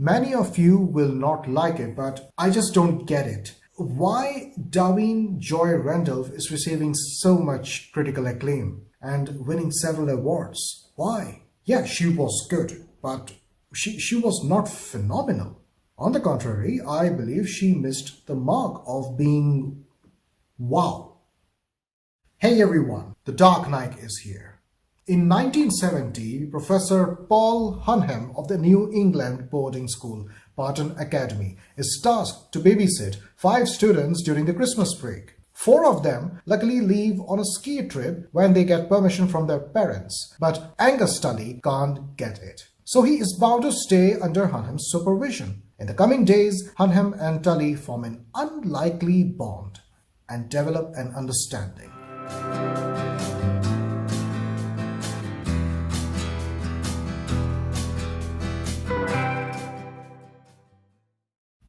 Many of you will not like it, but I just don't get it. Why Joy Randolph is receiving so much critical acclaim and winning several awards? Why? Yeah, she was good, but she was not phenomenal. On the contrary, I believe she missed the mark of being wow. Hey everyone, the Dark Knaik is here. In 1970, Professor Paul Giamatti of the New England boarding school, Barton Academy, is tasked to babysit 5 students during the Christmas break. 4 of them luckily leave on a ski trip when they get permission from their parents, but Angus Tully can't get it. So he is bound to stay under Giamatti's supervision. In the coming days, Giamatti and Tully form an unlikely bond and develop an understanding.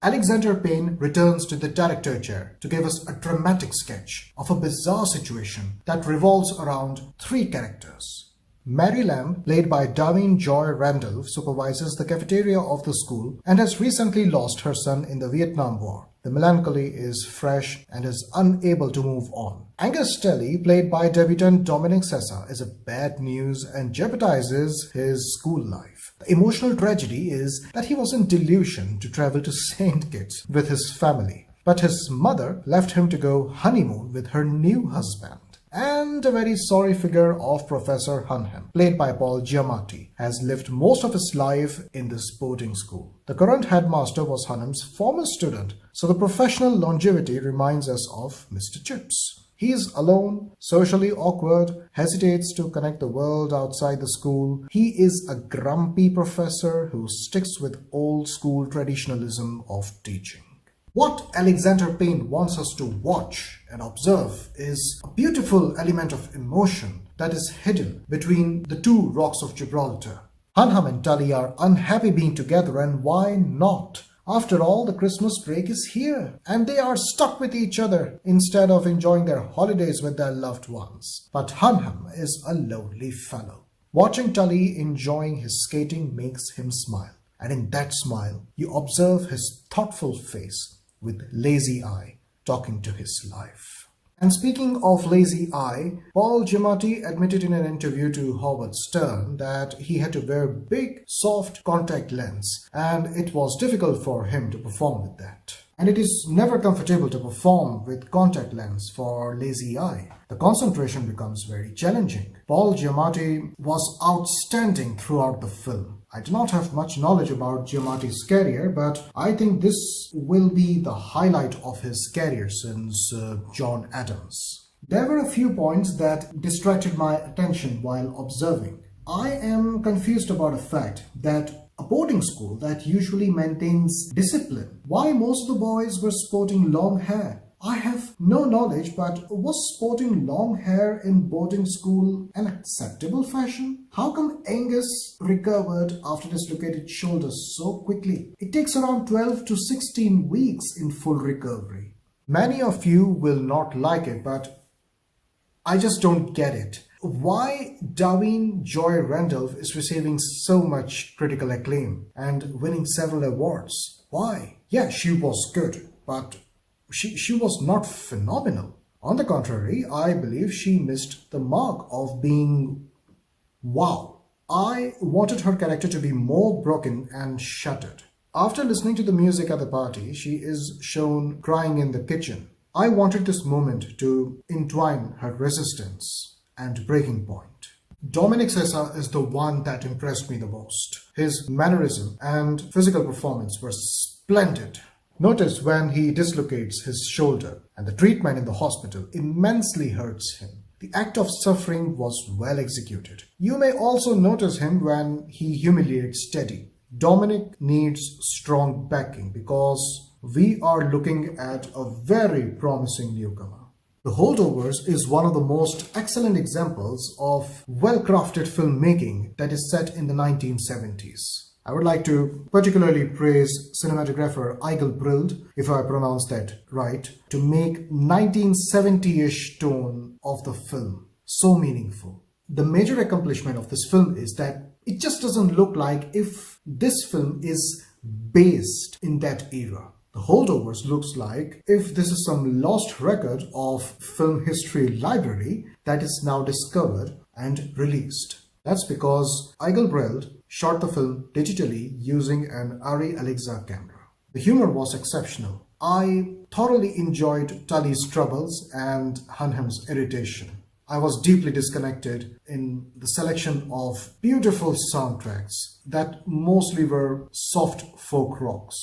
Alexander Payne returns to the director chair to give us a dramatic sketch of a bizarre situation that revolves around 3 characters. Mary Lamb, played by Joy Randolph, supervises the cafeteria of the school and has recently lost her son in the Vietnam War. The melancholy is fresh and is unable to move on. Angus Tully, played by debutant Dominic Sessa, is a bad news and jeopardizes his school life. The emotional tragedy is that he was in delusion to travel to St. Kitts with his family, but his mother left him to go honeymoon with her new husband. And a very sorry figure of Professor Giamatti, played by Paul Giamatti, has lived most of his life in this boarding school. The current headmaster was Giamatti's former student, so the professional longevity reminds us of Mr. Chips. He is alone, socially awkward, hesitates to connect the world outside the school. He is a grumpy professor who sticks with old school traditionalism of teaching. What Alexander Payne wants us to watch and observe is a beautiful element of emotion that is hidden between the 2 rocks of Gibraltar. Giamatti and Tully are unhappy being together, and why not? After all, the Christmas break is here and they are stuck with each other instead of enjoying their holidays with their loved ones. But Giamatti is a lonely fellow. Watching Tully enjoying his skating makes him smile, and in that smile you observe his thoughtful face with lazy eye talking to his life. And speaking of lazy eye, Paul Giamatti admitted in an interview to Howard Stern that he had to wear big, soft contact lens, and it was difficult for him to perform with that. And it is never comfortable to perform with contact lens for lazy eye. The concentration becomes very challenging. Paul Giamatti was outstanding throughout the film. I do not have much knowledge about Giamatti's career, but I think this will be the highlight of his career since John Adams. There were a few points that distracted my attention while observing. I am confused about a fact that a boarding school that usually maintains discipline, why most of the boys were sporting long hair? I have no knowledge, but was sporting long hair in boarding school an acceptable fashion? How come Angus recovered after dislocated shoulders so quickly? It takes around 12 to 16 weeks in full recovery. Many of you will not like it, but I just don't get it. Why Joy Randolph is receiving so much critical acclaim and winning several awards? Why? Yeah, she was good, but she was not phenomenal. On the contrary, I believe she missed the mark of being wow. I wanted her character to be more broken and shattered. After listening to the music at the party, she is shown crying in the kitchen. I wanted this moment to entwine her resistance and breaking point. Dominic Sessa is the one that impressed me the most. His mannerism and physical performance were splendid. Notice when he dislocates his shoulder and the treatment in the hospital immensely hurts him. The act of suffering was well executed. You may also notice him when he humiliates Teddy. Dominic needs strong backing because we are looking at a very promising newcomer. The Holdovers is one of the most excellent examples of well-crafted filmmaking that is set in the 1970s. I would like to particularly praise cinematographer Eigil Brild, if I pronounce that right, to make 1970-ish tone of the film so meaningful. The major accomplishment of this film is that it just doesn't look like if this film is based in that era. The Holdovers looks like if this is some lost record of film history library that is now discovered and released. That's because Eigelbreld shot the film digitally using an Arri Alexa camera. The humor was exceptional. I thoroughly enjoyed Tully's troubles and Hunham's irritation. I was deeply disconnected in the selection of beautiful soundtracks that mostly were soft folk rocks.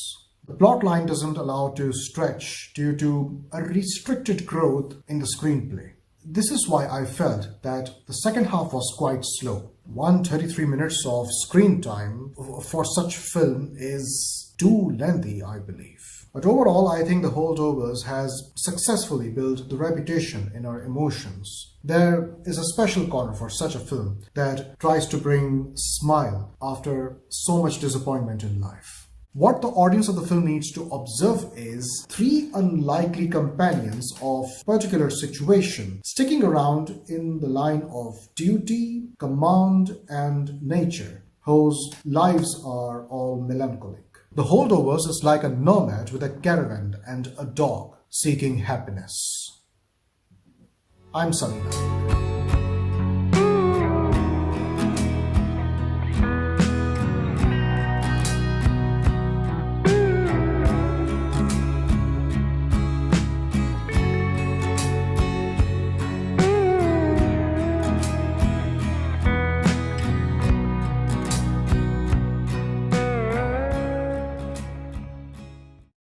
The plotline doesn't allow to stretch due to a restricted growth in the screenplay. This is why I felt that the second half was quite slow. 133 minutes of screen time for such film is too lengthy, I believe. But overall, I think The Holdovers has successfully built the reputation in our emotions. There is a special corner for such a film that tries to bring smile after so much disappointment in life. What the audience of the film needs to observe is three unlikely companions of particular situation sticking around in the line of duty, command, and nature, whose lives are all melancholic. The Holdovers is like a nomad with a caravan and a dog seeking happiness. I'm Sunny.